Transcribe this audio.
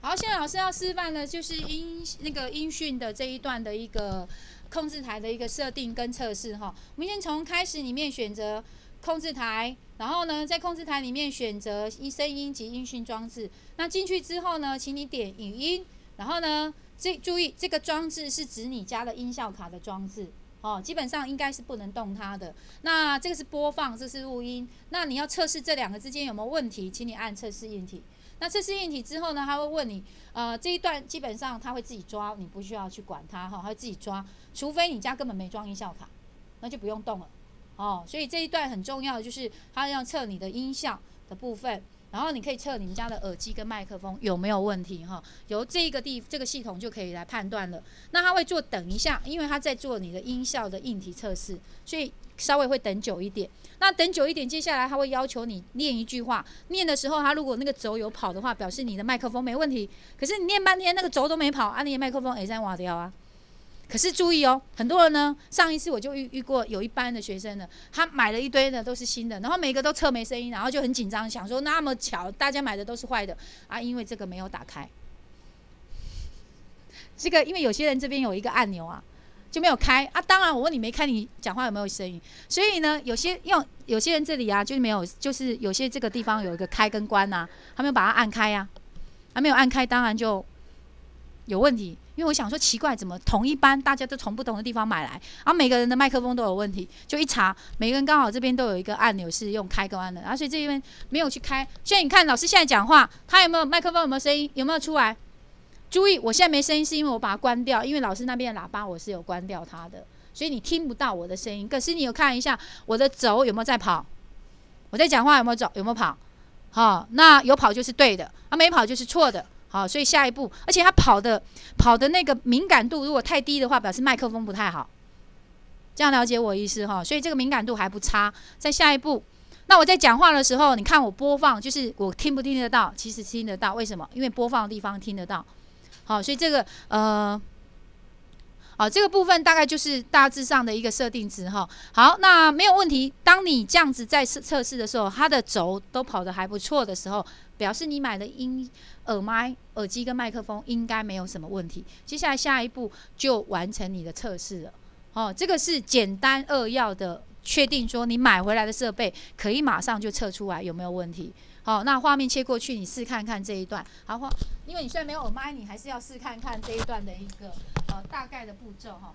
好，现在老师要示范的就是那个音讯的这一段的一个控制台的一个设定跟测试哈。我们先从开始里面选择控制台，然后呢，在控制台里面选择声音及音讯装置。那进去之后呢，请你点语音，然后呢，注意这个装置是指你家的音效卡的装置。哦，基本上应该是不能动它的。那这个是播放，这是录音。那你要测试这两个之间有没有问题，请你按测试硬体。那测试硬体之后呢，他会问你，这一段基本上他会自己抓，你不需要去管它哈，他会自己抓，除非你家根本没装音效卡，那就不用动了。哦，所以这一段很重要的就是他要测你的音效的部分。然后你可以测你们家的耳机跟麦克风有没有问题哈，由这个系统就可以来判断了。那他会做等一下，因为他在做你的音效的硬体测试，所以稍微会等久一点。那等久一点，接下来他会要求你念一句话，念的时候他如果那个轴有跑的话，表示你的麦克风没问题。可是你念半天那个轴都没跑，你的麦克风也在挖掉啊。可是注意哦，很多人呢，上一次我就遇过有一班的学生呢，他买了一堆的都是新的，然后每个都测没声音，然后就很紧张，想说那么巧大家买的都是坏的啊，因为这个没有打开。这个因为有些人这边有一个按钮啊，就没有开啊。当然我问你没开，你讲话有没有声音？所以呢，有些人这里啊就没有，就是有些这个地方有一个开跟关啊，他没有把它按开啊，还没有按开，当然就有问题。因为我想说奇怪，怎么同一班大家都从不同的地方买来，然后每个人的麦克风都有问题，就一查，每个人刚好这边都有一个按钮是用开跟关的，所以这边没有去开。所以你看老师现在讲话，他有没有麦克风有没有声音，有没有出来？注意，我现在没声音是因为我把它关掉，因为老师那边的喇叭我是有关掉它的，所以你听不到我的声音。可是你有看一下我的轴有没有在跑？我在讲话有没有走？有没有跑？好，那有跑就是对的，没跑就是错的。好，所以下一步，而且它跑的那个敏感度如果太低的话，表示麦克风不太好。这样了解我意思哈？所以这个敏感度还不差。在下一步，那我在讲话的时候，你看我播放，就是我听不听得到？其实听得到，为什么？因为播放的地方听得到。好，所以这个这个部分大概就是大致上的一个设定值哈。好，那没有问题。当你这样子在测试的时候，它的轴都跑得还不错的时候，表示你买的耳机跟麦克风应该没有什么问题。接下来下一步就完成你的测试了。哦，这个是简单扼要的确定说你买回来的设备可以马上就测出来有没有问题。好，那画面切过去，你试看看这一段。好，因为你虽然没有耳麦，你还是要试看看这一段的一个大概的步骤哈。